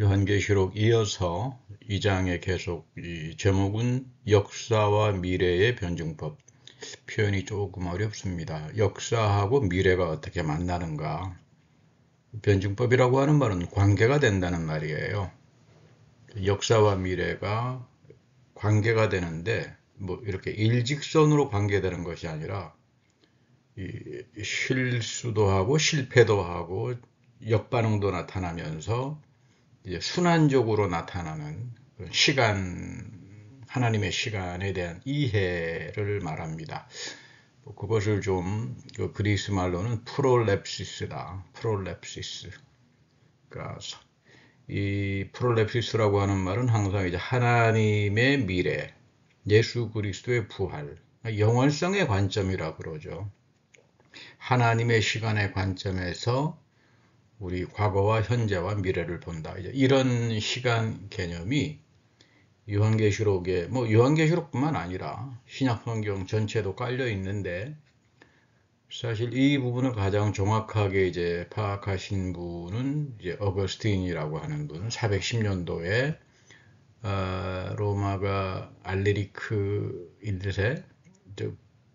요한계시록 이어서 2장에 계속 이 제목은 역사와 미래의 변증법. 표현이 조금 어렵습니다. 역사하고 미래가 어떻게 만나는가. 변증법이라고 하는 말은 관계가 된다는 말이에요. 역사와 미래가 관계가 되는데 뭐 이렇게 일직선으로 관계되는 것이 아니라 실수도 하고 실패도 하고 역반응도 나타나면서 이제 순환적으로 나타나는 하나님의 시간에 대한 이해를 말합니다. 그것을 좀 그리스 말로는 프롤랩시스다. 프롤랩시스. 그러니까 이 프롤랩시스라고 하는 말은 항상 이제 하나님의 미래, 예수 그리스도의 부활, 영원성의 관점이라 그러죠. 하나님의 시간의 관점에서 우리 과거와 현재와 미래를 본다. 이제 이런 시간 개념이 요한계시록에, 요한계시록뿐만 아니라 신약성경 전체도 깔려 있는데, 사실 이 부분을 가장 정확하게 이제 파악하신 분은 이제 어거스틴이라고 하는 분, 410년도에 로마가 알레리크 1세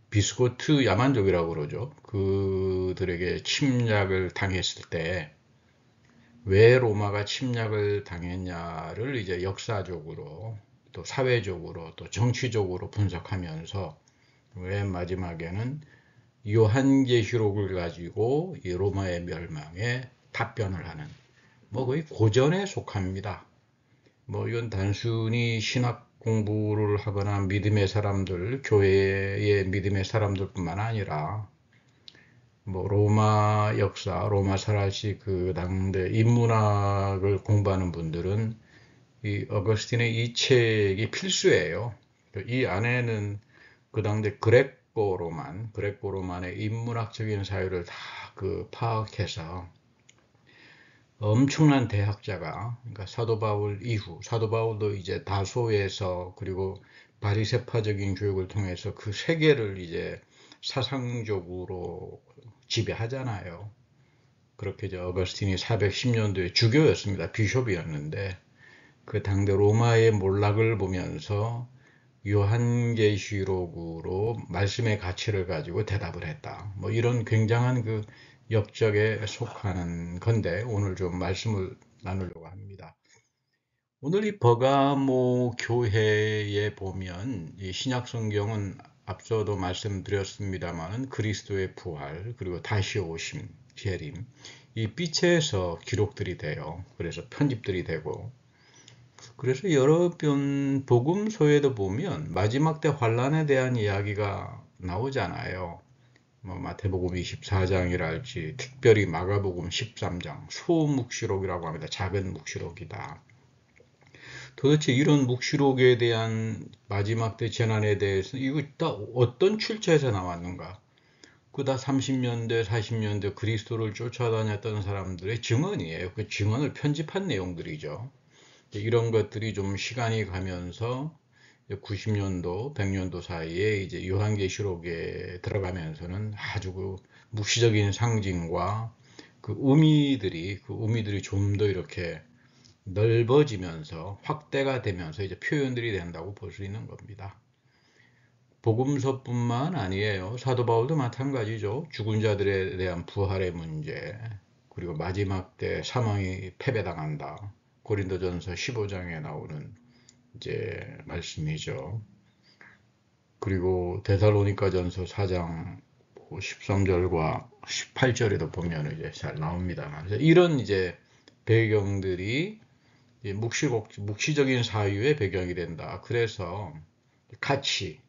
비스고트 야만족이라고 그러죠. 그들에게 침략을 당했을 때 왜 로마가 침략을 당했냐를 이제 역사적으로 또 사회적으로 또 정치적으로 분석하면서 맨 마지막에는 요한계시록을 가지고 이 로마의 멸망에 답변을 하는 거의 고전에 속합니다. 이건 단순히 신학 공부를 하거나 믿음의 사람들, 교회의 믿음의 사람들뿐만 아니라 로마 역사, 로마 사라시 그 당대 인문학을 공부하는 분들은 이 어거스틴의 이 책이 필수예요. 이 안에는 그 당대 그레코로만의 인문학적인 사유를 다 파악해서 엄청난 대학자가, 그러니까 사도 바울 이후, 사도 바울도 이제 다소에서 그리고 바리새파적인 교육을 통해서 그 세계를 이제 사상적으로 지배하잖아요. 그렇게 이제 어거스틴이 410년도에 주교였습니다. 비숍이었는데 그 당대 로마의 몰락을 보면서 요한계시록으로 말씀의 가치를 가지고 대답을 했다. 이런 굉장한 그 역적에 속하는 건데 오늘 좀 말씀을 나누려고 합니다. 오늘 이 버가모 교회에 보면 이 신약 성경은 앞서도 말씀드렸습니다만 그리스도의 부활 그리고 다시 오심, 재림 이 빛에서 기록들이 돼요. 그래서 편집들이 되고 그래서 여러 편 복음서에도 보면 마지막 때 환란에 대한 이야기가 나오잖아요. 마태복음 24장이랄지 특별히 마가복음 13장 소묵시록이라고 합니다. 작은 묵시록이다. 도대체 이런 묵시록에 대한 마지막 때 재난에 대해서 이거 다 어떤 출처에서 나왔는가? 다 30년대, 40년대 그리스도를 쫓아다녔던 사람들의 증언이에요. 그 증언을 편집한 내용들이죠. 이런 것들이 좀 시간이 가면서 90년도, 100년도 사이에 이제 요한계시록에 들어가면서는 아주 그 묵시적인 상징과 그 의미들이 좀 더 이렇게 넓어지면서 확대가 되면서 이제 표현들이 된다고 볼 수 있는 겁니다. 복음서뿐만 아니에요. 사도 바울도 마찬가지죠. 죽은 자들에 대한 부활의 문제, 그리고 마지막 때 사망이 패배당한다. 고린도전서 15장에 나오는 이제 말씀이죠. 그리고 데살로니가전서 4장 13절과 18절에도 보면 이제 잘 나옵니다만 이런 이제 배경들이 묵시적인 사유의 배경이 된다. 그래서 같이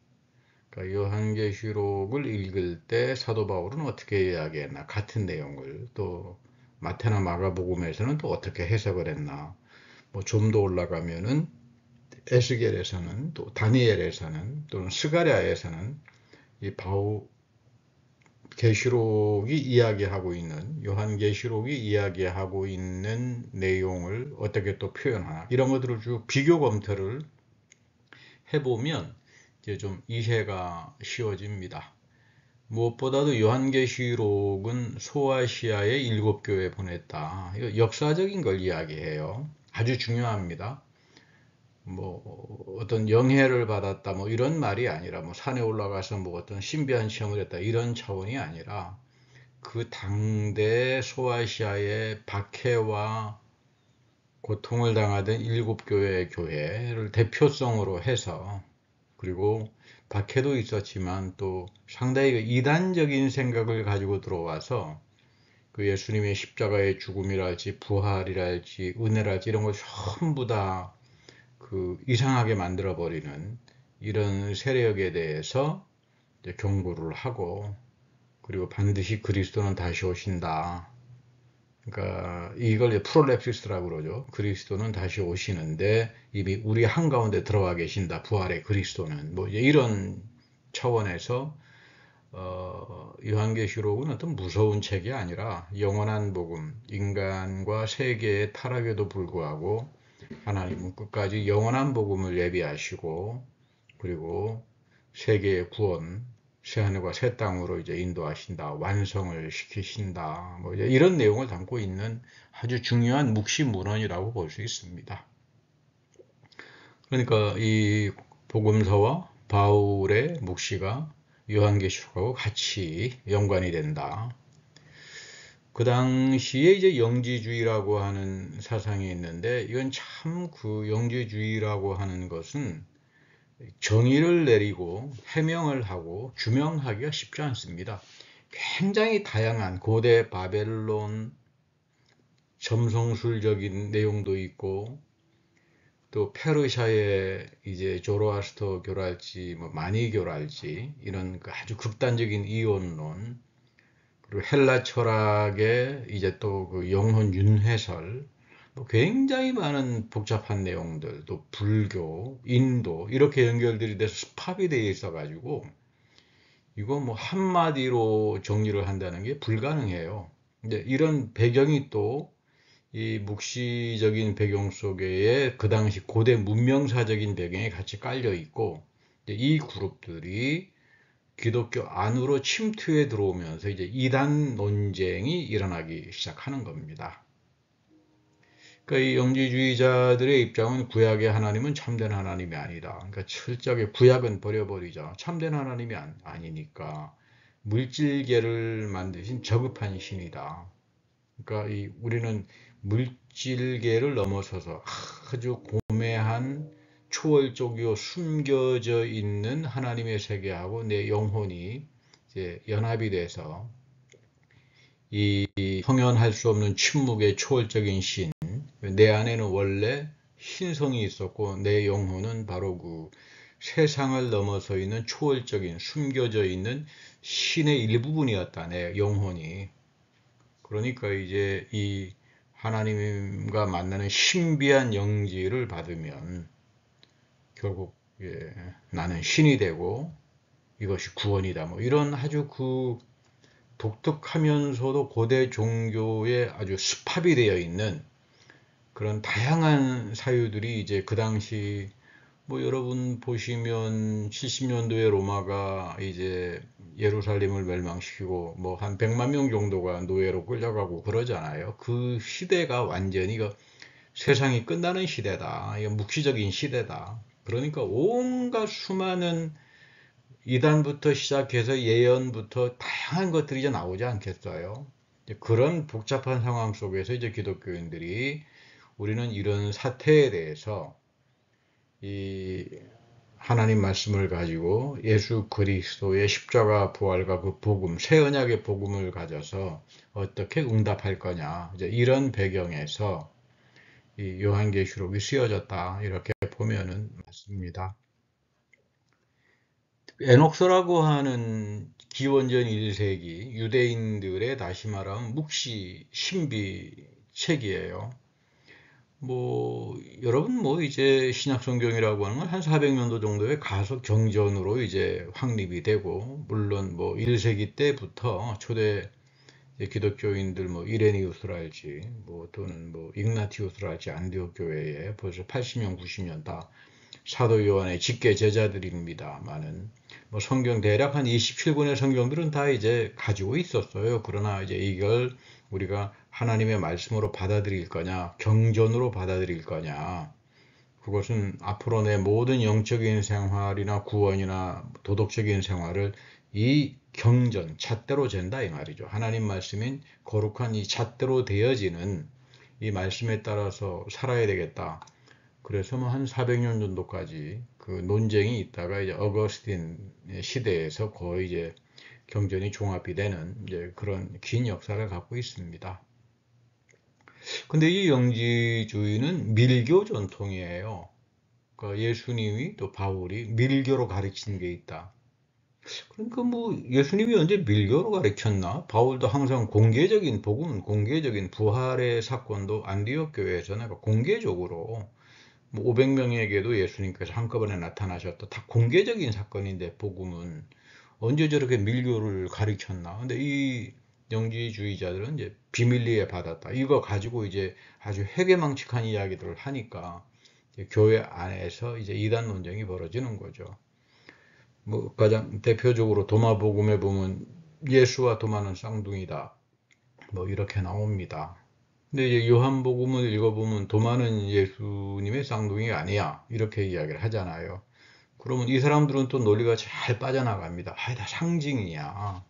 그러니까 요한계시록을 읽을 때 사도 바울은 어떻게 이야기했나 같은 내용을 또 마태나 마가복음에서는 또 어떻게 해석을 했나 좀 더 올라가면은 에스겔에서는 또 다니엘에서는 또는 스가랴에서는 이 계시록이 이야기하고 있는 요한계시록이 이야기하고 있는 내용을 어떻게 또 표현하나 이런 것들을 쭉 비교 검토를 해보면 이제 좀 이해가 쉬워집니다. 무엇보다도 요한계시록은 소아시아의 7교회 보냈다. 이거 역사적인 걸 이야기해요. 아주 중요합니다. 뭐 어떤 영해를 받았다 뭐 이런 말이 아니라 뭐 산에 올라가서 뭐 어떤 신비한 체험을 했다 이런 차원이 아니라 그 당대 소아시아의 박해와 고통을 당하던 7교회의 교회를 대표성으로 해서, 그리고 박해도 있었지만 또 상당히 이단적인 생각을 가지고 들어와서 그 예수님의 십자가의 죽음이랄지 부활이랄지 은혜랄지 이런 걸 전부 다 그 이상하게 만들어 버리는 이런 세력에 대해서 이제 경고를 하고, 그리고 반드시 그리스도는 다시 오신다. 그러니까 이걸 프롤랩시스라고 그러죠. 그리스도는 다시 오시는데 이미 우리 한가운데 들어와 계신다. 부활의 그리스도는. 뭐 이제 이런 차원에서 요한계시록은 어떤 무서운 책이 아니라 영원한 복음, 인간과 세계의 타락에도 불구하고 하나님은 끝까지 영원한 복음을 예비하시고, 그리고 세계의 구원, 새하늘과 새 땅으로 이제 인도하신다, 완성을 시키신다, 뭐 이제 이런 내용을 담고 있는 아주 중요한 묵시문헌이라고 볼 수 있습니다. 그러니까 이 복음서와 바울의 묵시가 요한계시록하고 같이 연관이 된다. 그 당시에 이제 영지주의라고 하는 사상이 있는데, 이건 참 그 영지주의라고 하는 것은 정의를 내리고 해명을 하고 규명하기가 쉽지 않습니다. 굉장히 다양한 고대 바벨론 점성술적인 내용도 있고, 또 페르시아의 이제 조로아스터교랄지 뭐 마니교랄지 이런 그 아주 극단적인 이원론, 그리고 헬라 철학의 이제 또 그 영혼 윤회설, 뭐 굉장히 많은 복잡한 내용들, 또 불교, 인도 이렇게 연결들이 돼서 스팝이 되어 있어 가지고 이거 뭐 한마디로 정리를 한다는 게 불가능해요. 근데 이런 배경이 또 이 묵시적인 배경 속에 그 당시 고대 문명사적인 배경에 같이 깔려 있고, 이 그룹들이 기독교 안으로 침투해 들어오면서 이제 이단 논쟁이 일어나기 시작하는 겁니다. 그러니까 이 영지주의자들의 입장은 구약의 하나님은 참된 하나님이 아니다. 그러니까 철저하게 구약은 버려버리자. 참된 하나님이 아니니까 물질계를 만드신 저급한 신이다. 그러니까 우리는 물질계를 넘어서서 아주 고매한 초월적이고 숨겨져 있는 하나님의 세계하고 내 영혼이 이제 연합이 돼서 이 형연할 수 없는 침묵의 초월적인 신, 내 안에는 원래 신성이 있었고 내 영혼은 바로 그 세상을 넘어서 있는 초월적인 숨겨져 있는 신의 일부분이었다, 내 영혼이. 그러니까 이제 이 하나님과 만나는 신비한 영지를 받으면 결국 나는 신이 되고 이것이 구원이다. 뭐 이런 아주 그 독특하면서도 고대 종교에 아주 스팝이 되어 있는 그런 다양한 사유들이 이제 그 당시 뭐 여러분 보시면 70년도에 로마가 이제 예루살렘을 멸망시키고 뭐 한 100만 명 정도가 노예로 끌려가고 그러잖아요. 그 시대가 완전히 세상이 끝나는 시대다. 이게 묵시적인 시대다. 그러니까 온갖 수많은 이단부터 시작해서 예언부터 다양한 것들이 이제 나오지 않겠어요. 그런 복잡한 상황 속에서 이제 기독교인들이 우리는 이런 사태에 대해서 이 하나님 말씀을 가지고 예수 그리스도의 십자가 부활과 그 복음, 새 언약의 복음을 가져서 어떻게 응답할 거냐, 이제 이런 배경에서 이 요한계시록이 쓰여졌다, 이렇게 보면은 맞습니다. 에녹서라고 하는 기원전 1세기 유대인들의 다시 말하면 묵시 신비 책이에요. 뭐 여러분 뭐 이제 신약 성경이라고 하는 건 한 400년도 정도의 가속 경전으로 이제 확립이 되고, 물론 뭐 1세기 때부터 초대 기독교인들 뭐 이레니우스랄지 뭐 또는 뭐 ig나티우스랄지 안디옥 교회에 벌써 80년 90년 다 사도 요한의 직계 제자들입니다만은 뭐 성경 대략 한 27권의 성경들은 다 이제 가지고 있었어요. 그러나 이제 이걸 우리가 하나님의 말씀으로 받아들일 거냐, 경전으로 받아들일 거냐. 그것은 앞으로 내 모든 영적인 생활이나 구원이나 도덕적인 생활을 이 경전, 잣대로 잰다 이 말이죠. 하나님 말씀인 거룩한 이 잣대로 되어지는 이 말씀에 따라서 살아야 되겠다. 그래서 뭐 한 400년 정도까지 그 논쟁이 있다가 이제 어거스틴 시대에서 거의 이제 경전이 종합이 되는 이제 그런 긴 역사를 갖고 있습니다. 근데 이 영지주의는 밀교 전통이에요. 그러니까 예수님이 또 바울이 밀교로 가르치는 게 있다. 그러니까 뭐 예수님이 언제 밀교로 가르쳤나? 바울도 항상 공개적인 복음, 공개적인 부활의 사건도 안디옥 교회에서 내가 공개적으로 뭐 500명에게도 예수님께서 한꺼번에 나타나셨다. 다 공개적인 사건인데 복음은 언제 저렇게 밀교를 가르쳤나? 근데 이 영지주의자들은 이제 비밀리에 받았다. 이거 가지고 이제 아주 회개망측한 이야기들을 하니까 교회 안에서 이제 이단 논쟁이 벌어지는 거죠. 뭐 가장 대표적으로 도마복음에 보면 예수와 도마는 쌍둥이다. 뭐 이렇게 나옵니다. 근데 이제 요한복음을 읽어보면 도마는 예수님의 쌍둥이가 아니야. 이렇게 이야기를 하잖아요. 그러면 이 사람들은 또 논리가 잘 빠져나갑니다. 아, 다 상징이야.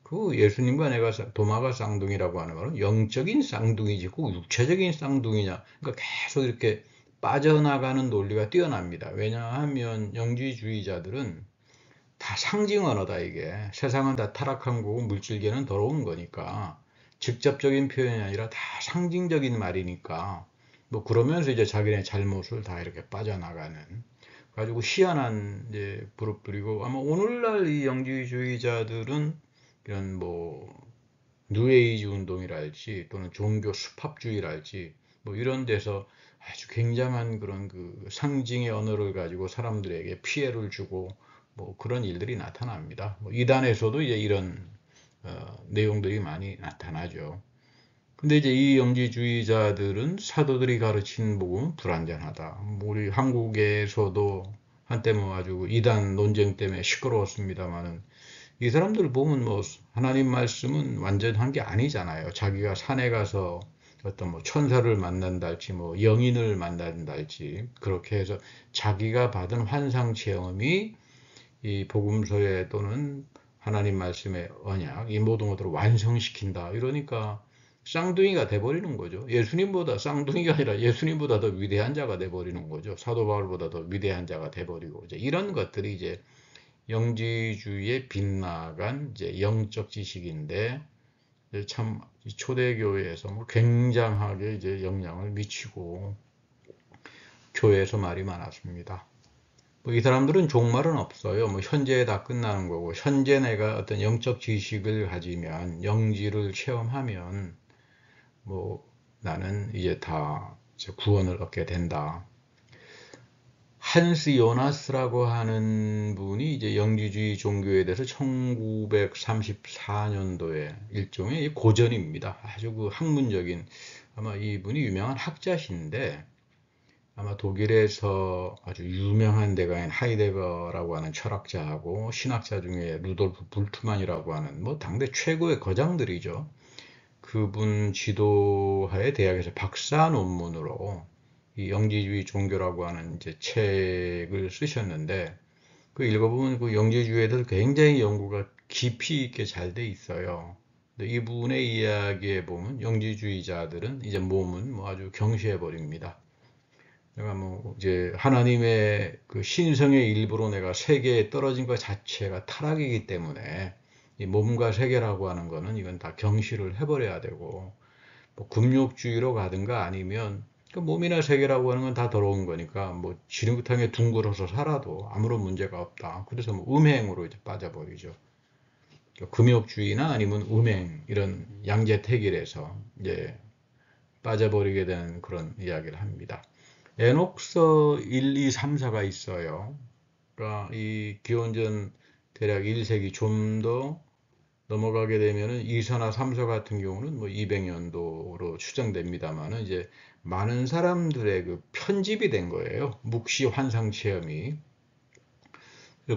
그 예수님과 내가 도마가 쌍둥이라고 하는 말은 영적인 쌍둥이지 꼭 육체적인 쌍둥이냐. 그러니까 계속 이렇게 빠져나가는 논리가 뛰어납니다. 왜냐하면 영지주의자들은 다 상징 언어다 이게. 세상은 다 타락한 거고 물질계는 더러운 거니까 직접적인 표현이 아니라 다 상징적인 말이니까 뭐 그러면서 이제 자기네 잘못을 다 이렇게 빠져나가는 가지고 희한한 이제 그룹들이고 아마 오늘날 이 영지주의자들은 이런 뭐 뉴에이지 운동이랄지 또는 종교 수팝주의랄지 뭐 이런 데서 아주 굉장한 그런 그 상징의 언어를 가지고 사람들에게 피해를 주고 뭐 그런 일들이 나타납니다. 뭐 이단에서도 이제 이런 내용들이 많이 나타나죠. 근데 이제 이 영지주의자들은 사도들이 가르친 복음은 불완전하다. 뭐 우리 한국에서도 한때 뭐 아주 이단 논쟁 때문에 시끄러웠습니다만은 이 사람들 보면 뭐 하나님 말씀은 완전한 게 아니잖아요. 자기가 산에 가서 어떤 뭐 천사를 만난달지 뭐 영인을 만난달지 그렇게 해서 자기가 받은 환상 체험이 이 복음서에 또는 하나님 말씀의 언약 이 모든 것들을 완성시킨다. 이러니까 쌍둥이가 돼버리는 거죠. 예수님보다 쌍둥이가 아니라 예수님보다 더 위대한 자가 돼버리는 거죠. 사도 바울보다 더 위대한 자가 돼버리고 이제 이런 것들이 이제 영지주의에 빗나간 이제 영적 지식인데 참 초대교회에서 뭐 굉장하게 이제 영향을 미치고 교회에서 말이 많았습니다. 뭐 이 사람들은 종말은 없어요. 뭐 현재에 다 끝나는 거고 현재 내가 어떤 영적 지식을 가지면 영지를 체험하면 뭐 나는 이제 다 이제 구원을 얻게 된다. 한스 요나스라고 하는 분이 이제 영지주의 종교에 대해서 1934년도에 일종의 고전입니다. 아주 그 학문적인 아마 이분이 유명한 학자신데 아마 독일에서 아주 유명한 대가인 하이데거라고 하는 철학자하고 신학자 중에 루돌프 불트만이라고 하는 뭐 당대 최고의 거장들이죠. 그분 지도하에 대학에서 박사 논문으로 이 영지주의 종교라고 하는 이제 책을 쓰셨는데 그 읽어보면 그 영지주의에 대해서 굉장히 연구가 깊이 있게 잘 돼 있어요. 근데 이분의 이야기에 보면 영지주의자들은 이제 몸은 뭐 아주 경시해 버립니다. 내가 뭐 이제 하나님의 그 신성의 일부로 내가 세계에 떨어진 것 자체가 타락이기 때문에 이 몸과 세계라고 하는 거는 이건 다 경시를 해버려야 되고 뭐 금욕주의로 가든가 아니면 그 몸이나 세계라고 하는 건 다 더러운 거니까 뭐 지름탕에 둥글어서 살아도 아무런 문제가 없다. 그래서 뭐 음행으로 이제 빠져버리죠. 금욕주의나 아니면 음행 이런 양재택일에서 이제 빠져버리게 되는 그런 이야기를 합니다. 에녹서 1, 2, 3, 4가 있어요. 그러니까 이 기원전 대략 1세기 좀 더 넘어가게 되면은 2서나 3서 같은 경우는 뭐 200년도로 추정됩니다만은 이제 많은 사람들의 그 편집이 된 거예요. 묵시 환상 체험이.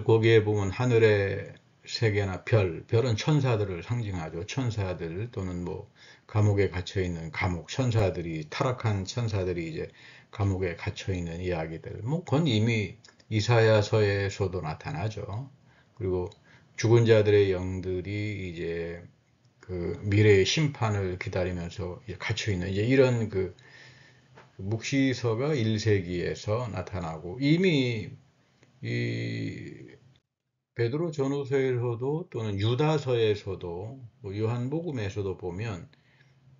거기에 보면 하늘에 세계나 별은 천사들을 상징하죠. 천사들 또는 뭐 감옥에 갇혀 있는 천사들이 타락한 천사들이 이제 감옥에 갇혀 있는 이야기들. 뭐 그건 이미 이사야서에서도 나타나죠. 그리고 죽은 자들의 영들이 이제 그 미래의 심판을 기다리면서 갇혀 있는 이제 이런 그 묵시서가 1세기에서 나타나고 이미 이 베드로 전후서에서도 또는 유다서에서도 뭐 요한복음에서도 보면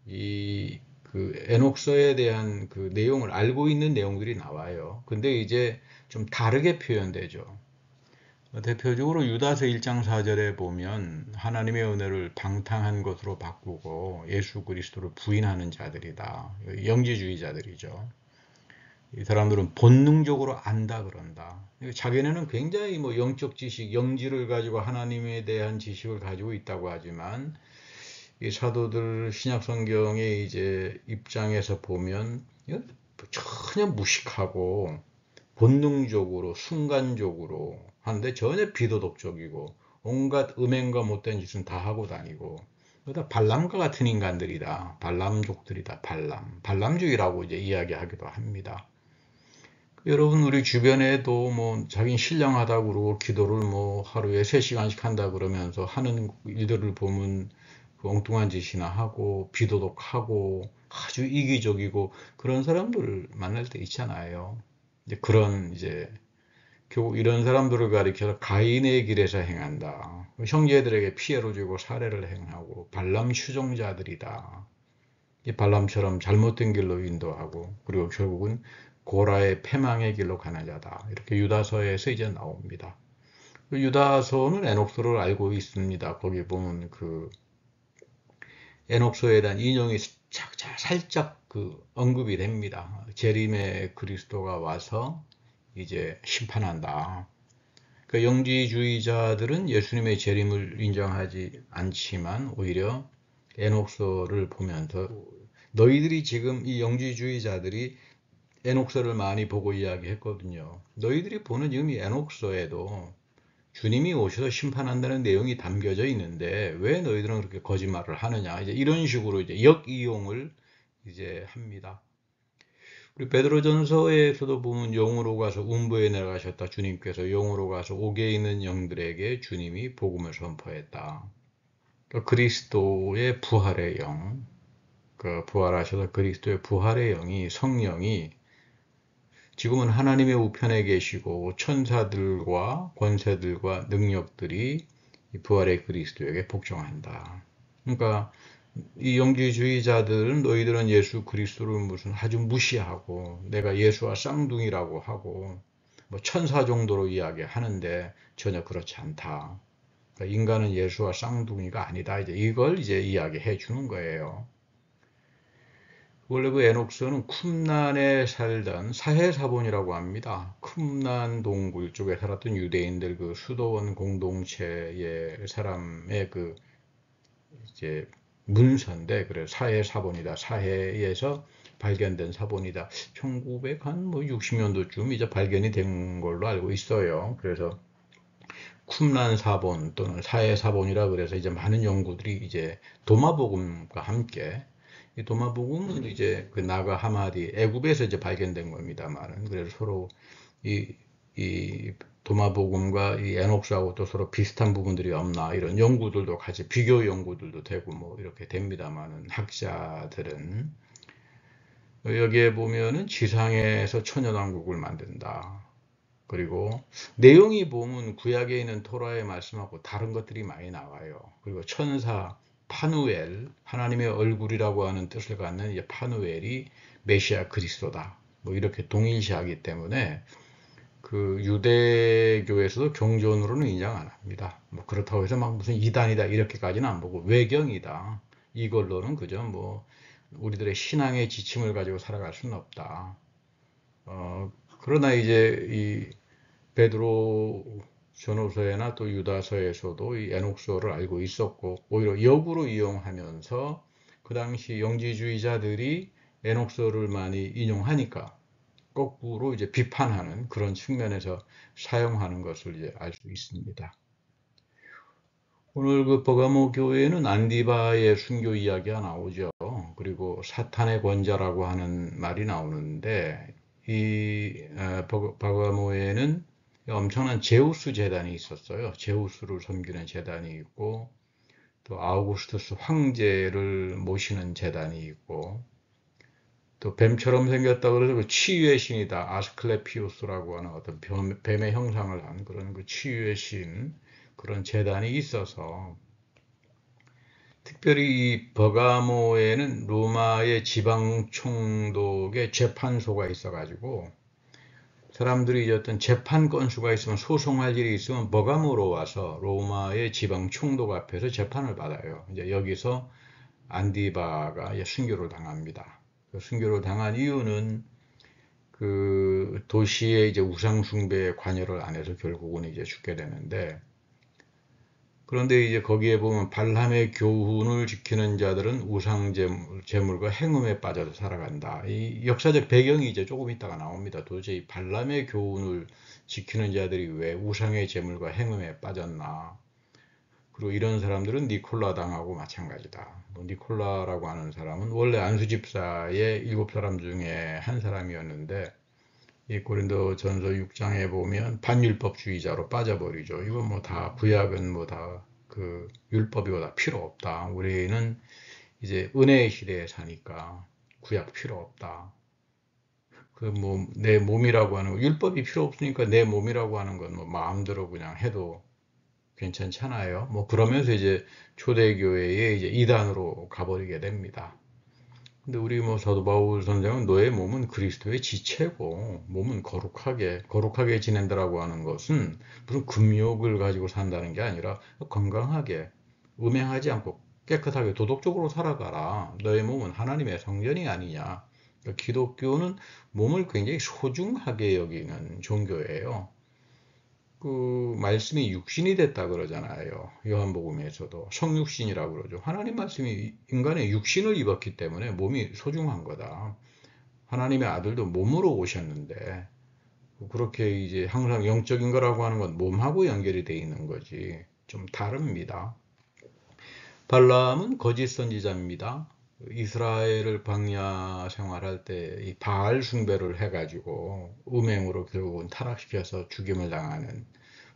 이 그 에녹서에 대한 그 내용을 알고 있는 내용들이 나와요. 근데 이제 좀 다르게 표현되죠. 대표적으로 유다서 1장 4절에 보면 하나님의 은혜를 방탕한 것으로 바꾸고 예수 그리스도를 부인하는 자들이다. 영지주의자들이죠. 이 사람들은 본능적으로 안다 그런다. 자기네는 굉장히 뭐 영적 지식, 영지를 가지고 하나님에 대한 지식을 가지고 있다고 하지만 이 사도들 신약 성경의 이제 입장에서 보면 전혀 무식하고 본능적으로 순간적으로 하는데 전혀 비도덕적이고 온갖 음행과 못된 짓은 다 하고 다니고 그러다 발람과 같은 인간들이다. 발람족들이다. 발람주의라고 이제 이야기하기도 합니다. 여러분 우리 주변에도 뭐 자긴 신령하다고 그러고 기도를 뭐 하루에 3시간씩 한다 그러면서 하는 일들을 보면 그 엉뚱한 짓이나 하고 비도덕하고 아주 이기적이고 그런 사람들 만날 때 있잖아요. 이제 그런 이제 결국 이런 사람들을 가리켜서 가인의 길에서 행한다. 형제들에게 피해를 주고 살해를 행하고 발람 추종자들이다. 이 발람처럼 잘못된 길로 인도하고 그리고 결국은 고라의 패망의 길로 가는 자다. 이렇게 유다서에서 이제 나옵니다. 유다서는 에녹서를 알고 있습니다. 거기 보면 그 에녹서에 대한 인용이 살짝 그 언급이 됩니다. 재림의 그리스도가 와서 이제 심판한다. 그 영지주의자들은 예수님의 재림을 인정하지 않지만 오히려 에녹서를 보면서 너희들이 지금 이 영지주의자들이 에녹서를 많이 보고 이야기했거든요. 너희들이 보는 지금 이 에녹서에도 주님이 오셔서 심판한다는 내용이 담겨져 있는데 왜 너희들은 그렇게 거짓말을 하느냐 이제 이런 식으로 이제 역이용을 이제 합니다. 우리 베드로전서에서도 보면 영으로 가서 음부에 내려가셨다. 주님께서 영으로 가서 옥에 있는 영들에게 주님이 복음을 선포했다. 그러니까 그리스도의 부활의 영, 그 부활하셔서 그리스도의 부활의 영이 성령이 지금은 하나님의 우편에 계시고 천사들과 권세들과 능력들이 부활의 그리스도에게 복종한다. 그러니까 이 영지주의자들은 너희들은 예수 그리스도를 무슨 아주 무시하고 내가 예수와 쌍둥이라고 하고 뭐 천사 정도로 이야기하는데 전혀 그렇지 않다. 그러니까 인간은 예수와 쌍둥이가 아니다. 이제 이걸 이제 이야기해 주는 거예요. 원래 그 에녹스는 쿰난에 살던 사해사본이라고 합니다. 쿰난 동굴 쪽에 살았던 유대인들 그 수도원 공동체의 사람의 그 이제 문서인데 그래 사해사본이다. 사해에서 발견된 사본이다. 1960년도쯤 이제 발견이 된 걸로 알고 있어요. 그래서 쿰난 사본 또는 사해사본이라 그래서 이제 많은 연구들이 이제 도마복음과 함께 이 도마복음은 이제 그 나가 하마디 애굽에서 이제 발견된 겁니다만은 그래서 서로 이 도마복음과 이 에녹스하고 또 서로 비슷한 부분들이 없나 이런 연구들도 같이 비교 연구들도 되고 뭐 이렇게 됩니다만은 학자들은 여기에 보면은 지상에서 천연왕국을 만든다. 그리고 내용이 보면 구약에 있는 토라의 말씀하고 다른 것들이 많이 나와요. 그리고 천사 파누엘, 하나님의 얼굴이라고 하는 뜻을 갖는 이 파누엘이 메시아 그리스도다. 뭐 이렇게 동일시하기 때문에 그 유대교에서도 경전으로는 인정 안 합니다. 뭐 그렇다고 해서 막 무슨 이단이다 이렇게까지는 안 보고 외경이다. 이걸로는 그저 뭐 우리들의 신앙의 지침을 가지고 살아갈 수는 없다. 그러나 이제 이 베드로 전후서에나 또 유다서에서도 이 에녹서를 알고 있었고 오히려 역으로 이용하면서 그 당시 영지주의자들이 에녹서를 많이 인용하니까 거꾸로 이제 비판하는 그런 측면에서 사용하는 것을 이제 알 수 있습니다. 오늘 그 버가모 교회는 안디바의 순교 이야기가 나오죠. 그리고 사탄의 권자라고 하는 말이 나오는데 이 버가모에는 엄청난 제우스 제단이 있었어요. 제우스를 섬기는 제단이 있고 또 아우구스투스 황제를 모시는 제단이 있고 또 뱀처럼 생겼다 그래서 그 치유의 신이다. 아스클레피우스라고 하는 어떤 뱀의 형상을 한 그런 그 치유의 신 그런 제단이 있어서 특별히 이 버가모에는 로마의 지방 총독의 재판소가 있어가지고 사람들이 이제 어떤 재판 건수가 있으면 소송할 일이 있으면 버가모로 와서 로마의 지방 총독 앞에서 재판을 받아요. 이제 여기서 안디바가 순교를 당합니다. 그 순교를 당한 이유는 그 도시의 이제 우상 숭배에 관여를 안 해서 결국은 이제 죽게 되는데 그런데 이제 거기에 보면 발람의 교훈을 지키는 자들은 우상 제물과 행음에 빠져서 살아간다. 이 역사적 배경이 이제 조금 있다가 나옵니다. 도저히 발람의 교훈을 지키는 자들이 왜 우상의 제물과 행음에 빠졌나. 그리고 이런 사람들은 니콜라 당하고 마찬가지다. 뭐 니콜라라고 하는 사람은 원래 안수 집사의 7사람 중에 한 사람이었는데 이 고린도 전서 6장에 보면 반율법주의자로 빠져버리죠. 이건 뭐 다 구약은 뭐 다 그 율법이고 다 필요 없다. 우리는 이제 은혜의 시대에 사니까 구약 필요 없다. 그 뭐 내 몸이라고 하는 거, 율법이 필요 없으니까 내 몸이라고 하는 건 뭐 마음대로 그냥 해도 괜찮잖아요. 뭐 그러면서 이제 초대교회의 이제 이단으로 가버리게 됩니다. 근데 우리 뭐 사도 바울 선생은 너의 몸은 그리스도의 지체고 몸은 거룩하게 지낸다라고 하는 것은 무슨 금욕을 가지고 산다는 게 아니라 건강하게 음행하지 않고 깨끗하게 도덕적으로 살아가라. 너의 몸은 하나님의 성전이 아니냐. 그러니까 기독교는 몸을 굉장히 소중하게 여기는 종교예요. 그 말씀이 육신이 됐다 그러잖아요. 요한복음에서도 성육신이라고 그러죠. 하나님 말씀이 인간의 육신을 입었기 때문에 몸이 소중한 거다. 하나님의 아들도 몸으로 오셨는데 그렇게 이제 항상 영적인 거라고 하는 건 몸하고 연결이 돼 있는 거지. 좀 다릅니다. 발람은 거짓 선지자입니다. 이스라엘을 광야 생활할 때 이 바알 숭배를 해가지고 음행으로 결국은 타락시켜서 죽임을 당하는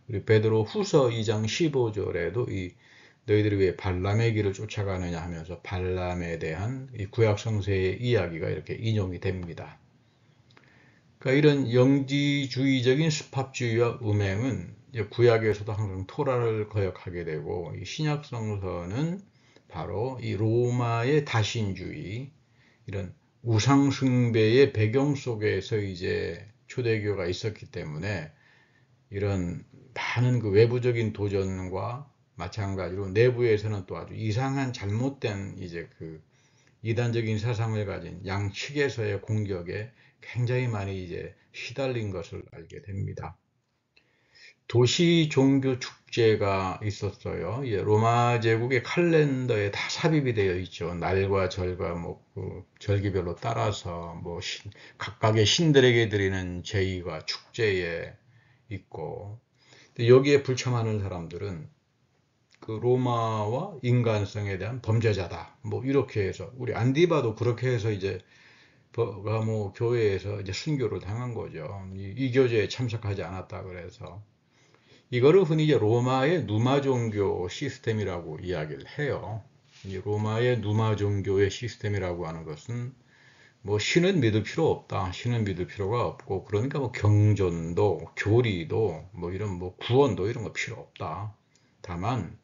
우리 베드로 후서 2장 15절에도 이 너희들이 왜 발람의 길을 쫓아가느냐 하면서 발람에 대한 이 구약 성서의 이야기가 이렇게 인용이 됩니다. 그러니까 이런 영지주의적인 습합주의와 음행은 구약에서도 항상 토라를 거역하게 되고 이 신약 성서는 바로 이 로마의 다신주의 이런 우상 숭배의 배경 속에서 이제 초대교가 있었기 때문에 이런 많은 그 외부적인 도전과 마찬가지로 내부에서는 또 아주 이상한 잘못된 이제 그 이단적인 사상을 가진 양측에서의 공격에 굉장히 많이 이제 시달린 것을 알게 됩니다. 도시 종교 축제가 있었어요. 예, 로마 제국의 칼렌더에 다 삽입이 되어 있죠. 날과 절과 뭐그 절기별로 따라서 뭐 각각의 신들에게 드리는 제의가 축제에 있고 여기에 불참하는 사람들은 그 로마와 인간성에 대한 범죄자다. 뭐 이렇게 해서 우리 안디바도 그렇게 해서 이제 버가모 교회에서 이제 순교를 당한 거죠. 이 교제에 참석하지 않았다 그래서 이거를 흔히 이제 로마의 누마 종교 시스템이라고 이야기를 해요. 이 로마의 누마 종교의 시스템이라고 하는 것은 뭐 신은 믿을 필요 없다. 신은 믿을 필요가 없고 그러니까 뭐 경전도 교리도 뭐 이런 뭐 구원도 이런 거 필요 없다. 다만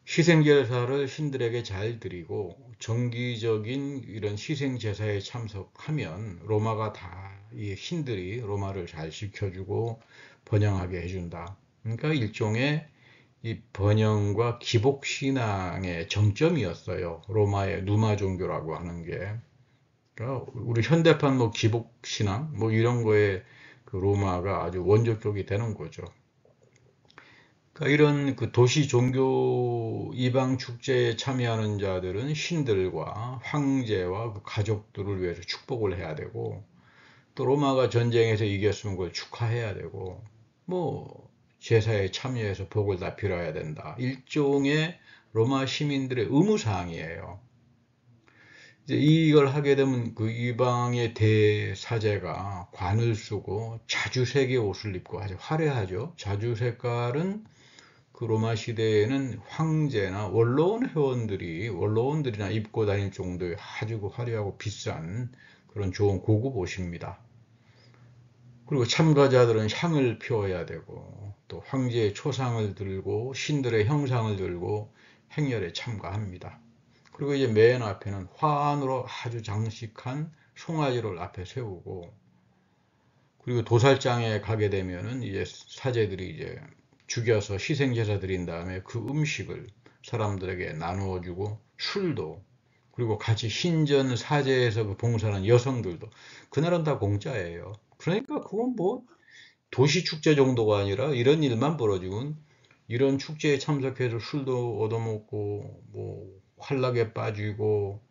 희생제사를 신들에게 잘 드리고 정기적인 이런 희생제사에 참석하면 로마가 다 이 신들이 로마를 잘 지켜주고 번영하게 해준다. 그러니까 일종의 이 번영과 기복신앙의 정점이었어요. 로마의 누마 종교라고 하는 게. 그러니까 우리 현대판 뭐 기복신앙 뭐 이런 거에 그 로마가 아주 원조격이 되는 거죠. 그러니까 이런 그 도시 종교 이방 축제에 참여하는 자들은 신들과 황제와 그 가족들을 위해서 축복을 해야 되고 또 로마가 전쟁에서 이겼으면 그걸 축하해야 되고 뭐 제사에 참여해서 복을 다 빌어야 된다. 일종의 로마 시민들의 의무사항이에요. 이제 이걸 하게 되면 그 이방의 대사제가 관을 쓰고 자주색의 옷을 입고 아주 화려하죠. 자주 색깔은 그 로마 시대에는 황제나 원로원들이나 입고 다닐 정도의 아주 화려하고 비싼 그런 좋은 고급 옷입니다. 그리고 참가자들은 향을 피워야 되고 또 황제의 초상을 들고 신들의 형상을 들고 행렬에 참가합니다. 그리고 이제 맨 앞에는 화환으로 아주 장식한 송아지를 앞에 세우고, 그리고 도살장에 가게 되면은 이제 사제들이 이제 죽여서 희생제사 드린 다음에 그 음식을 사람들에게 나누어 주고, 술도, 그리고 같이 신전 사제에서 그 봉사하는 여성들도 그날은 다 공짜예요. 그러니까 그건 뭐 도시 축제 정도가 아니라 이런 일만 벌어지면 이런 축제에 참석해서 술도 얻어먹고 뭐 환락에 빠지고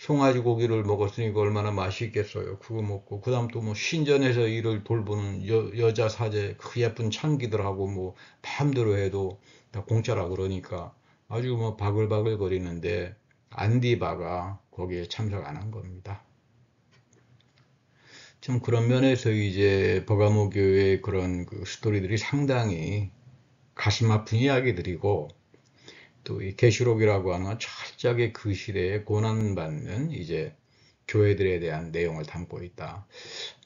송아지 고기를 먹었으니까 얼마나 맛있겠어요. 그거 먹고 그다음 또 뭐 신전에서 일을 돌보는 여자 사제 그 예쁜 창기들하고 뭐 마음대로 해도 다 공짜라 그러니까 아주 뭐 바글바글 거리는데 안디바가 거기에 참석 안 한 겁니다. 좀 그런 면에서 이제 버가모 교회의 그런 그 스토리들이 상당히 가슴 아픈 이야기들이고, 또 이 계시록이라고 하는 건 철저하게 그 시대에 고난받는 이제 교회들에 대한 내용을 담고 있다.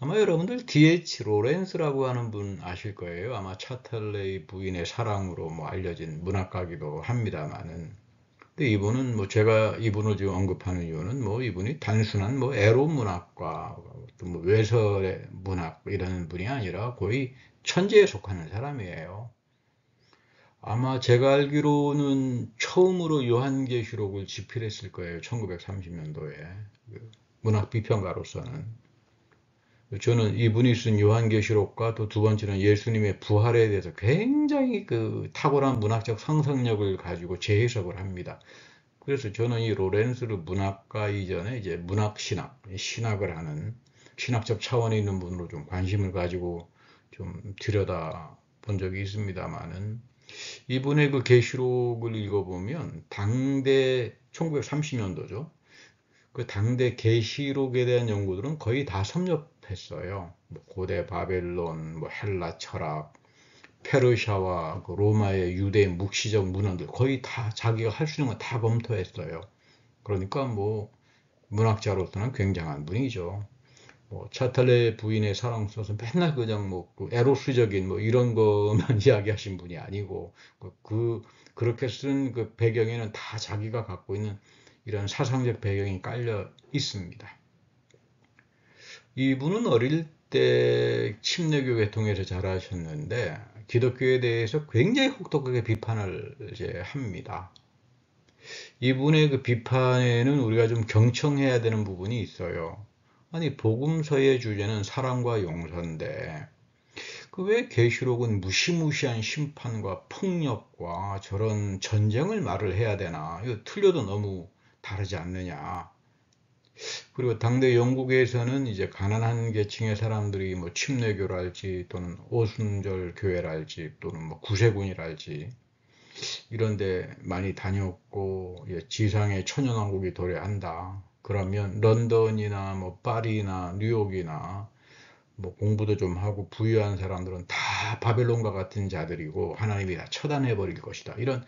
아마 여러분들 D.H. 로렌스라고 하는 분 아실 거예요. 아마 차틀레이 부인의 사랑으로 뭐 알려진 문학가기도 합니다만은, 근데 이분은 뭐 제가 이분을 지금 언급하는 이유는 뭐 이분이 단순한 뭐 에로 문학과 또 뭐 외설의 문학 이런 분이 아니라 거의 천재에 속하는 사람이에요. 아마 제가 알기로는 처음으로 요한계시록을 집필했을 거예요. 1930년도에. 문학 비평가로서는. 저는 이분이 쓴 요한계시록과 또 두 번째는 예수님의 부활에 대해서 굉장히 그 탁월한 문학적 상상력을 가지고 재해석을 합니다. 그래서 저는 이 로렌스를 문학가 이전에 이제 문학신학, 신학을 하는 신학적 차원에 있는 분으로 좀 관심을 가지고 좀 들여다 본 적이 있습니다만은, 이분의 그 계시록을 읽어보면 당대 1930년도죠. 그 당대 계시록에 대한 연구들은 거의 다 섭렵했어요. 뭐 고대 바벨론, 뭐 헬라 철학, 페르시아와 그 로마의 유대 묵시적 문헌들 거의 다 자기가 할 수 있는 거 다 검토했어요. 그러니까 뭐 문학자로서는 굉장한 분이죠. 뭐 차탈레 부인의 사랑 써서 맨날 그냥 뭐그 에로스적인 뭐 이런 것만 이야기하신 분이 아니고, 그렇게 쓴 그 배경에는 다 자기가 갖고 있는 이런 사상적 배경이 깔려 있습니다. 이분은 어릴 때 침례교 계통에서 자라셨는데 기독교에 대해서 굉장히 혹독하게 비판을 이제 합니다. 이분의 그 비판에는 우리가 좀 경청해야 되는 부분이 있어요. 아니, 복음서의 주제는 사랑과 용서인데 그 왜 계시록은 무시무시한 심판과 폭력과 저런 전쟁을 말을 해야 되나? 이거 틀려도 너무 다르지 않느냐? 그리고 당대 영국에서는 이제 가난한 계층의 사람들이 뭐 침례교랄지 또는 오순절 교회랄지 또는 뭐 구세군이랄지 이런데 많이 다녔고, 지상의 천연왕국이 도래한다. 그러면 런던이나 뭐 파리나 뉴욕이나 뭐 공부도 좀 하고 부유한 사람들은 다 바벨론과 같은 자들이고 하나님이 다 처단해 버릴 것이다. 이런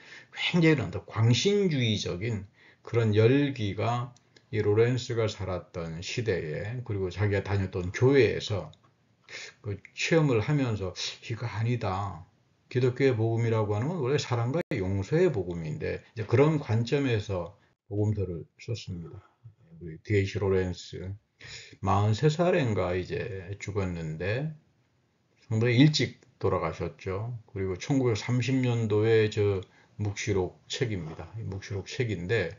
굉장히 광신주의적인 그런 열기가 이 로렌스가 살았던 시대에, 그리고 자기가 다녔던 교회에서 그 체험을 하면서 이거 아니다. 기독교의 복음이라고 하는 건 원래 사랑과 용서의 복음인데, 이제 그런 관점에서 복음서를 썼습니다. 우리 D.H. 로렌스 43살인가 이제 죽었는데 상당히 일찍 돌아가셨죠. 그리고 1930년도에 저 묵시록 책입니다. 묵시록 책인데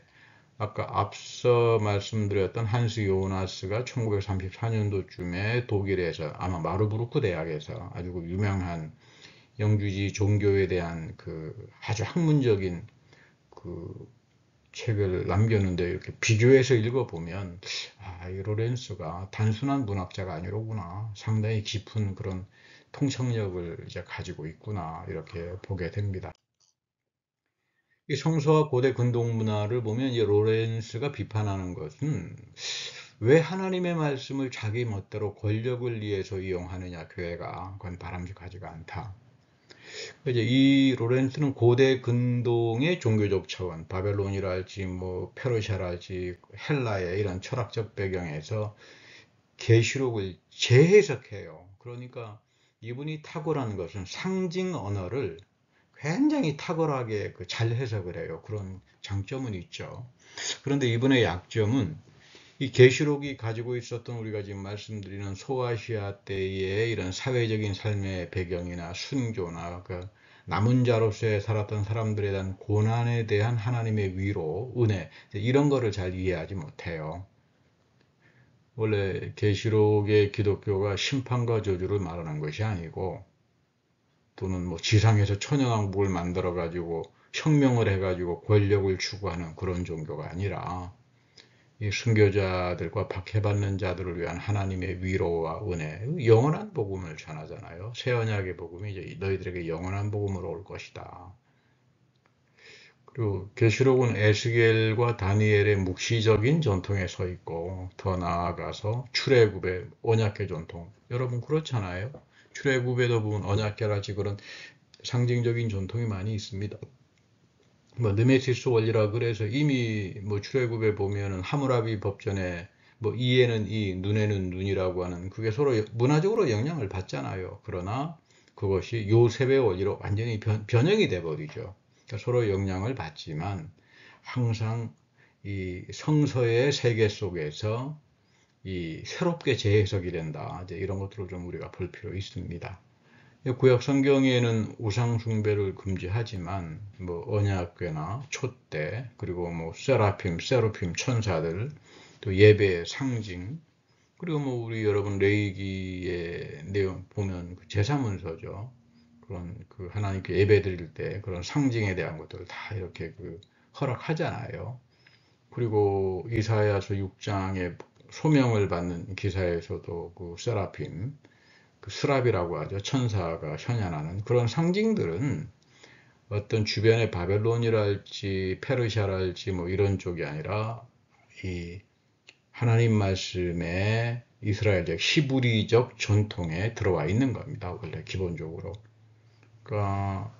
아까 앞서 말씀드렸던 한스 요나스가 1934년도쯤에 독일에서 아마 마르부르크 대학에서 아주 유명한 영주지 종교에 대한 그 아주 학문적인 그 책을 남겼는데, 이렇게 비교해서 읽어보면 이 로렌스가 단순한 문학자가 아니로구나. 상당히 깊은 그런 통찰력을 이제 가지고 있구나 이렇게 보게 됩니다. 이 성서와 고대 근동 문화를 보면 이 로렌스가 비판하는 것은 왜 하나님의 말씀을 자기 멋대로 권력을 위해서 이용하느냐 교회가 그건 바람직하지가 않다. 이제 이 로렌스는 고대 근동의 종교적 차원, 바벨론이랄지 뭐 페르시아랄지 헬라의 이런 철학적 배경에서 계시록을 재해석해요. 그러니까 이분이 탁월한 것은 상징 언어를 굉장히 탁월하게 잘 해석을 해요. 그런 장점은 있죠. 그런데 이분의 약점은 이 계시록이 가지고 있었던 우리가 지금 말씀드리는 소아시아 때의 이런 사회적인 삶의 배경이나 순교나 그 남은 자로서의 살았던 사람들에 대한 고난에 대한 하나님의 위로, 은혜 이런 거를 잘 이해하지 못해요. 원래 계시록의 기독교가 심판과 저주를 말하는 것이 아니고 또는 뭐 지상에서 천연왕국을 만들어 가지고 혁명을 해 가지고 권력을 추구하는 그런 종교가 아니라 이 순교자들과 박해받는 자들을 위한 하나님의 위로와 은혜, 영원한 복음을 전하잖아요. 새 언약의 복음이 이제 너희들에게 영원한 복음으로 올 것이다. 그리고 계시록은 에스겔과 다니엘의 묵시적인 전통에 서 있고 더 나아가서 출애굽의 언약계 전통. 여러분 그렇잖아요. 출애굽에도 보면 언약계라지 그런 상징적인 전통이 많이 있습니다. 뭐 느메시스 원리라 그래서 이미 뭐 출애굽에 보면은 하무라비 법전에 뭐 이에는 이, 눈에는 눈이라고 하는 그게 서로 문화적으로 영향을 받잖아요. 그러나 그것이 요셉의 원리로 완전히 변형이 돼 버리죠. 그러니까 서로 영향을 받지만 항상 이 성서의 세계 속에서 이 새롭게 재해석이 된다. 이제 이런 것들을 좀 우리가 볼 필요 있습니다. 구약 성경에는 우상 숭배를 금지하지만 뭐 언약궤나 촛대 그리고 뭐 세라핌 천사들 또 예배의 상징 그리고 뭐 우리 여러분 레위기의 내용 보면 제사문서죠. 그런 그 하나님께 예배 드릴 때 그런 상징에 대한 것들을 다 이렇게 허락하잖아요. 그리고 이사야서 6장에 소명을 받는 기사에서도 그 세라핌 그 스랍이라고 하죠. 천사가 현현하는 그런 상징들은 어떤 주변의 바벨론이랄지 페르시아랄지 뭐 이런 쪽이 아니라 이 하나님 말씀의 이스라엘적 히브리적 전통에 들어와 있는 겁니다. 원래 기본적으로. 그러니까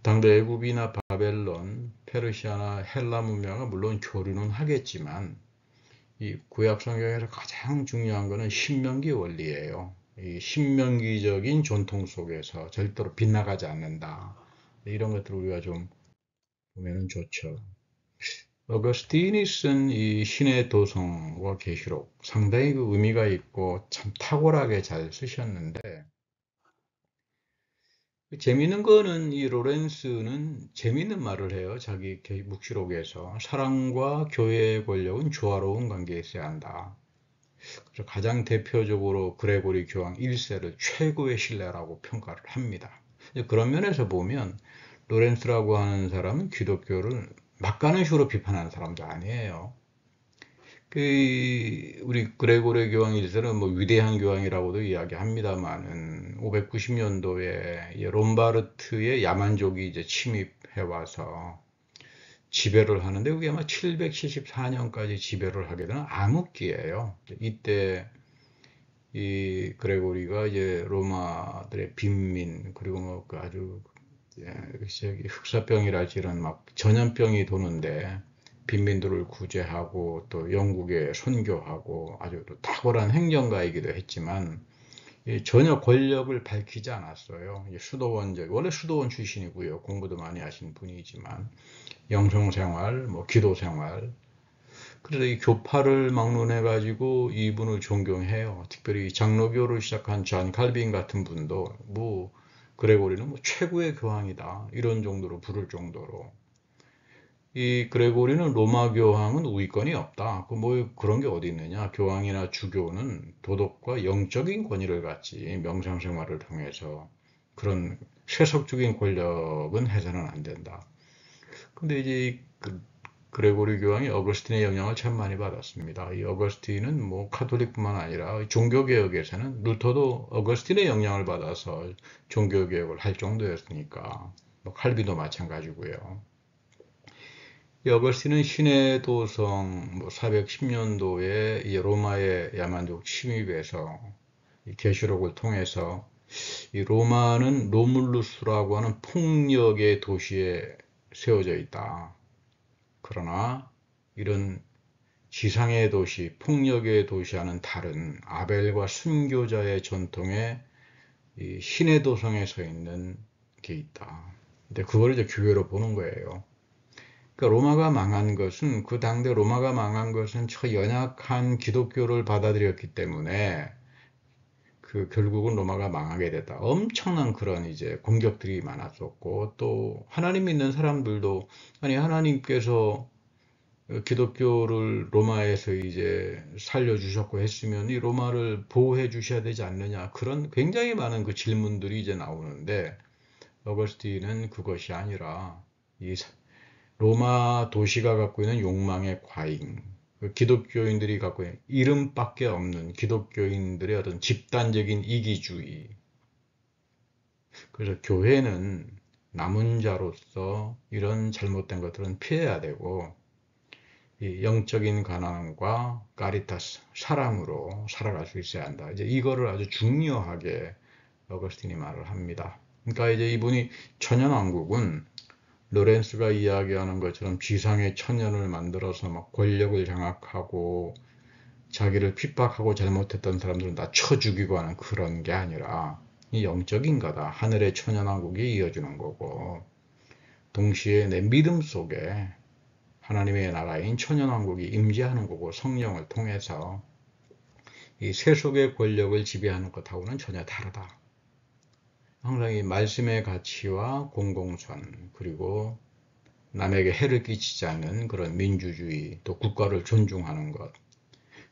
당대 애굽이나 바벨론, 페르시아나 헬라 문명은 물론 교류는 하겠지만 이 구약 성경에서 가장 중요한 것은 신명기 원리예요. 이 신명기적인 전통 속에서 절대로 빗나가지 않는다. 이런 것들을 우리가 좀 보면 좋죠. 어거스틴이 쓴 이 신의 도성과 계시록 상당히 그 의미가 있고 참 탁월하게 잘 쓰셨는데 재미있는 거는 이 로렌스는 재미있는 말을 해요. 자기 묵시록에서 사랑과 교회의 권력은 조화로운 관계에 있어야 한다. 그래서 가장 대표적으로 그레고리 교황 1세를 최고의 신뢰라고 평가를 합니다. 그런 면에서 보면 로렌스라고 하는 사람은 기독교를 막가는 식으로 비판하는 사람도 아니에요. 우리 그레고리 교황 1세는 뭐 위대한 교황이라고도 이야기합니다만은 590년도에 롬바르트의 야만족이 이제 침입해 와서 지배를 하는데 그게 아마 774년까지 지배를 하게 되는 암흑기예요. 이때 이 그레고리가 이제 로마들의 빈민 그리고 뭐 그 아주 흑사병이랄지 이런 막 전염병이 도는데 빈민들을 구제하고 또 영국에 선교하고 아주 또 탁월한 행정가이기도 했지만 전혀 권력을 밝히지 않았어요. 원래 수도원 출신이고요. 공부도 많이 하신 분이지만 영성생활, 뭐 기도생활. 그래서 이 교파를 막론해가지고 이분을 존경해요. 특별히 장로교를 시작한 존 칼빈 같은 분도 뭐 그레고리는 뭐 최고의 교황이다 이런 정도로 부를 정도로 이 그레고리는 로마 교황은 우위권이 없다. 뭐 그런 게 어디 있느냐? 교황이나 주교는 도덕과 영적인 권위를 갖지 명상생활을 통해서 그런 세속적인 권력은 해서는 안 된다. 근데 이제 그레고리 교황이 어거스틴의 영향을 참 많이 받았습니다. 이 어거스틴은 뭐 카톨릭뿐만 아니라 종교개혁에서는 루터도 어거스틴의 영향을 받아서 종교개혁을 할 정도였으니까 뭐 칼빈도 마찬가지고요. 이 어거스틴은 신의 도성 뭐 410년도에 이 로마의 야만족 침입에서 이 계시록을 통해서 이 로마는 로물루스라고 하는 폭력의 도시에 세워져 있다. 그러나 이런 지상의 도시, 폭력의 도시와는 다른 아벨과 순교자의 전통에 이 신의 도성에 서 있는 게 있다. 근데 그걸 이제 교회로 보는 거예요. 그러니까 로마가 망한 것은 그 당대 로마가 망한 것은 저 연약한 기독교를 받아들였기 때문에 그 결국은 로마가 망하게 됐다. 엄청난 그런 이제 공격들이 많았었고 또 하나님 믿는 사람들도 아니 하나님께서 기독교를 로마에서 이제 살려주셨고 했으면 이 로마를 보호해 주셔야 되지 않느냐 그런 굉장히 많은 그 질문들이 이제 나오는데 어거스틴은 그것이 아니라 이 로마 도시가 갖고 있는 욕망의 과잉 그 기독교인들이 갖고 있는 이름밖에 없는 기독교인들의 어떤 집단적인 이기주의 그래서 교회는 남은 자로서 이런 잘못된 것들은 피해야 되고 이 영적인 가난과 까리타스, 사랑으로 살아갈 수 있어야 한다. 이제 이거를 아주 중요하게 어거스틴이 말을 합니다. 그러니까 이제 이분이 천연왕국은 로렌스가 이야기하는 것처럼 지상의 천연을 만들어서 막 권력을 장악하고 자기를 핍박하고 잘못했던 사람들은 다 쳐 죽이고 하는 그런 게 아니라 이 영적인 거다. 하늘의 천연왕국이 이어지는 거고 동시에 내 믿음 속에 하나님의 나라인 천연왕국이 임재하는 거고 성령을 통해서 이 세속의 권력을 지배하는 것하고는 전혀 다르다. 항상 이 말씀의 가치와 공공선 그리고 남에게 해를 끼치지 않는 그런 민주주의 또 국가를 존중하는 것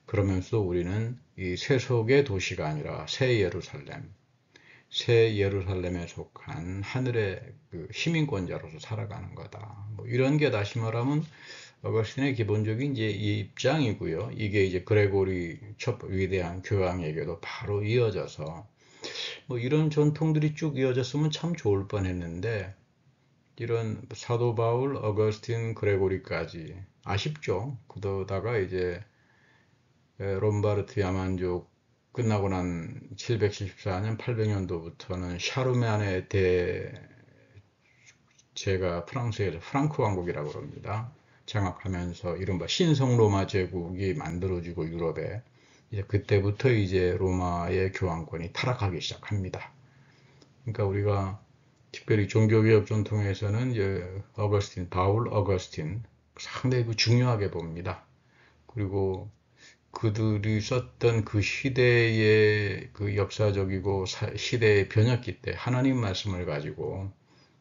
그러면서 우리는 이 세속의 도시가 아니라 새 예루살렘에 속한 하늘의 그 시민권자로서 살아가는 거다. 뭐 이런 게 다시 말하면 어거스틴의 기본적인 이제 이 입장이고요. 이게 이제 그레고리 첫 위대한 교황에게도 바로 이어져서 뭐 이런 전통들이 쭉 이어졌으면 참 좋을 뻔했는데 이런 사도 바울, 어거스틴, 그레고리까지 아쉽죠. 그러다가 이제 롬바르트 야만족 끝나고 난 774년, 800년도부터는 샤르만의 제가 프랑스에서 프랑크 왕국이라고 합니다. 장악하면서 이른바 신성 로마 제국이 만들어지고 유럽에 이제 그때부터 이제 로마의 교황권이 타락하기 시작합니다. 그러니까 우리가 특별히 종교개혁 전통에서는 이제 어거스틴, 바울 어거스틴 상당히 중요하게 봅니다. 그리고 그들이 썼던 그 시대의 그 역사적이고 시대의 변혁기 때 하나님 말씀을 가지고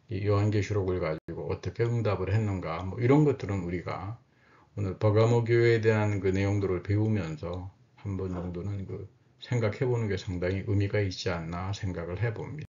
이 요한계시록을 가지고 어떻게 응답을 했는가 뭐 이런 것들은 우리가 오늘 버가모 교회에 대한 그 내용들을 배우면서 한 번 정도는 그 생각해 보는 게 상당히 의미가 있지 않나 생각을 해 봅니다.